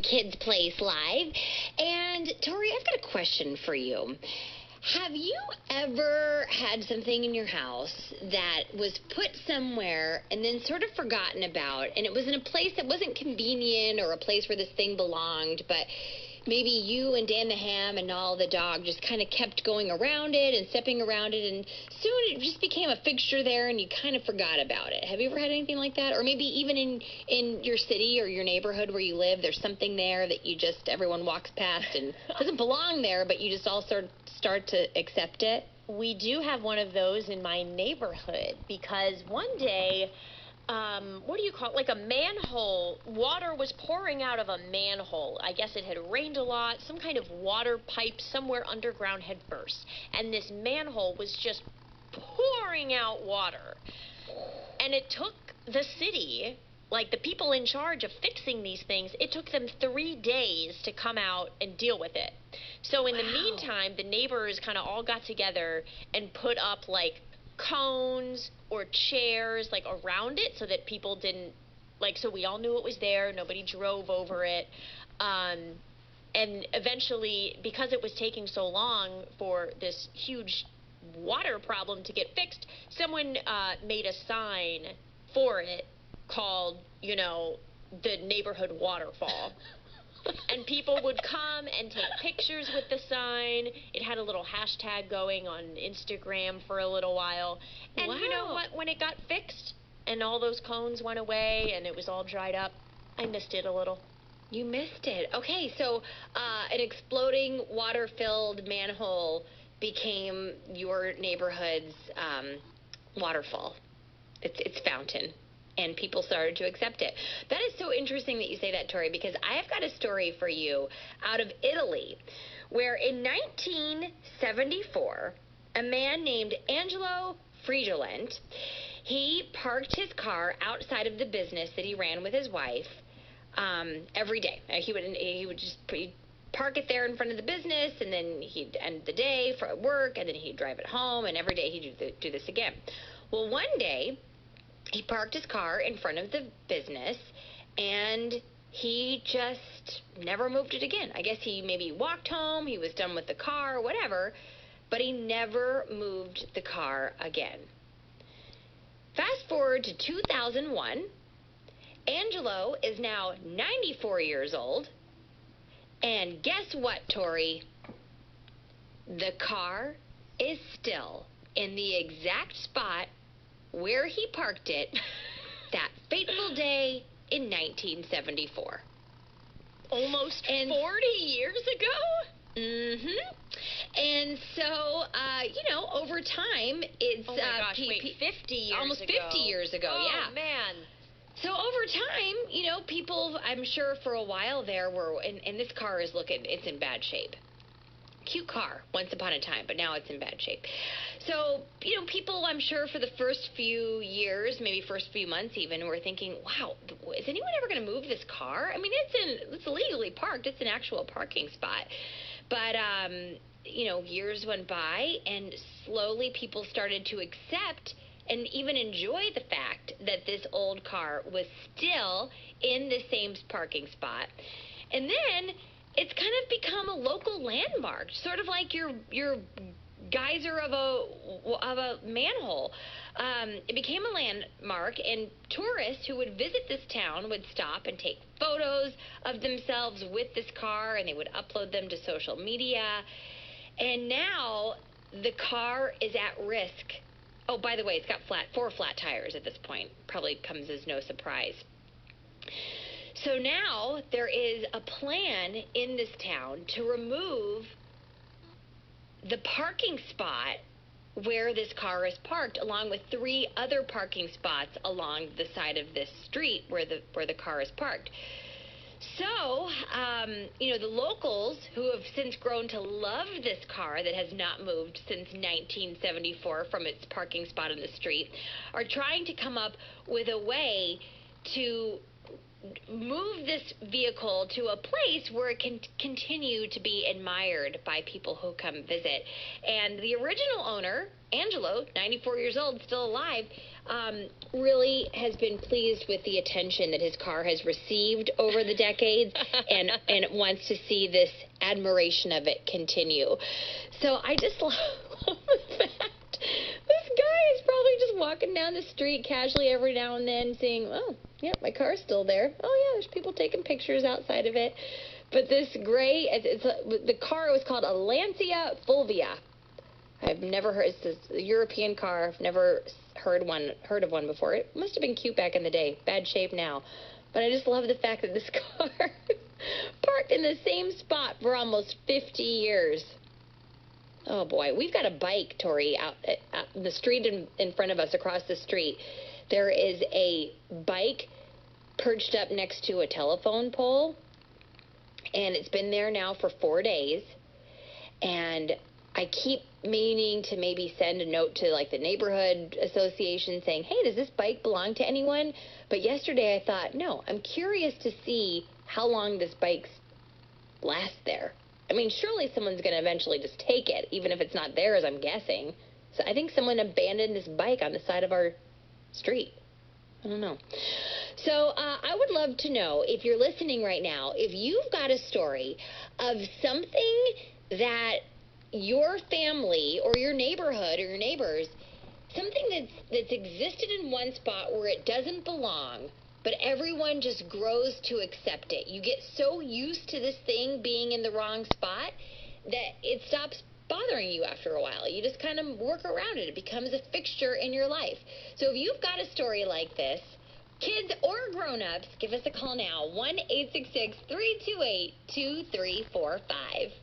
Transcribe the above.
Kids Place Live. And Tori, I've got a question for you. Have you ever had something in your house that was put somewhere and then sort of forgotten about, and it was in a place that wasn't convenient or a place where this thing belonged, but maybe you and Dan the Ham and Nall the dog just kind of kept going around it and stepping around it, and soon it just became a fixture there and you kind of forgot about it? Have you ever had anything like that? Or maybe even in your city or your neighborhood where you live, there's something there that you just, everyone walks past and doesn't belong there, but you just all sort of start to accept it? We do have one of those in my neighborhood because one day, what do you call it? Like a manhole. Water was pouring out of a manhole. I guess it had rained a lot. Some kind of water pipe somewhere underground had burst. And this manhole was just pouring out water. And it took the city, like the people in charge of fixing these things, it took them 3 days to come out and deal with it. So in the meantime, the neighbors kind of all got together and put up like cones or chairs like around it so that people didn't, like, so we all knew it was there, nobody drove over it. And eventually, because it was taking so long for this huge water problem to get fixed, someone made a sign for it called, you know, the neighborhood waterfall. And people would come and take pictures with the sign. It had a little hashtag going on Instagram for a little while. And you know what? When it got fixed and all those cones went away and it was all dried up, I missed it a little. You missed it. Okay, so an exploding water-filled manhole became your neighborhood's waterfall. It's fountain. And people started to accept it. That is so interesting that you say that, Tori, because I've got a story for you out of Italy, where in 1974, a man named Angelo Frigolent, he parked his car outside of the business that he ran with his wife every day. He would just park it there in front of the business, and then he'd end the day for work, and then he'd drive it home, and every day he'd do this again. Well, one day, he parked his car in front of the business, and he just never moved it again. I guess he maybe walked home, he was done with the car, whatever, but he never moved the car again. Fast forward to 2001, Angelo is now 94 years old, and guess what, Tori? The car is still in the exact spot where he parked it that fateful day in 1974. Almost 40 years ago? Mm-hmm. And so, over time, it's... Oh, my gosh, 50 years almost ago. 50 years ago, yeah. Oh, man. So over time, people, I'm sure for a while there were, and this car is it's in bad shape. Cute car once upon a time, but now it's in bad shape. So, people, I'm sure, for the first few years, maybe first few months even, were thinking, wow, is anyone ever going to move this car? I mean, it's illegally parked. It's an actual parking spot. But, years went by, and slowly people started to accept and even enjoy the fact that this old car was still in the same parking spot. And then it's kind of become a local landmark, sort of like your geyser of a manhole. It became a landmark, and tourists who would visit this town would stop and take photos of themselves with this car, and they would upload them to social media. And now the car is at risk. Oh, by the way, it's got 4 flat tires at this point. Probably comes as no surprise. So now there is a plan in this town to remove the parking spot where this car is parked, along with 3 other parking spots along the side of this street where the car is parked. So, the locals who have since grown to love this car that has not moved since 1974 from its parking spot on the street are trying to come up with a way to move this vehicle to a place where it can continue to be admired by people who come visit. And the original owner, Angelo, 94 years old, still alive, really has been pleased with the attention that his car has received over the decades and wants to see this admiration of it continue. So I just love the fact this guy is probably just walking down the street casually every now and then saying, oh, yeah, my car's still there. Oh, yeah, there's people taking pictures outside of it. But this gray, the car was called a Lancia Fulvia. I've never heard, it's a European car. I've never heard of one before. It must have been cute back in the day. Bad shape now. But I just love the fact that this car parked in the same spot for almost 50 years. Oh, boy. We've got a bike, Tori, out the street in front of us, across the street. There is a bike perched up next to a telephone pole, and it's been there now for 4 days. And I keep meaning to maybe send a note to, like, the neighborhood association saying, hey, does this bike belong to anyone? But yesterday I thought, no, I'm curious to see how long this bike lasts there. I mean, surely someone's going to eventually just take it, even if it's not theirs, I'm guessing. So I think someone abandoned this bike on the side of our street. I don't know. So I would love to know, if you're listening right now, if you've got a story of something that your family or your neighborhood or your neighbors, something that's existed in one spot where it doesn't belong, but everyone just grows to accept it. You get so used to this thing being in the wrong spot that it stops bothering you after a while. You just kind of work around it. It becomes a fixture in your life. So if you've got a story like this, kids or grown-ups, give us a call now, 1-866-328-2345.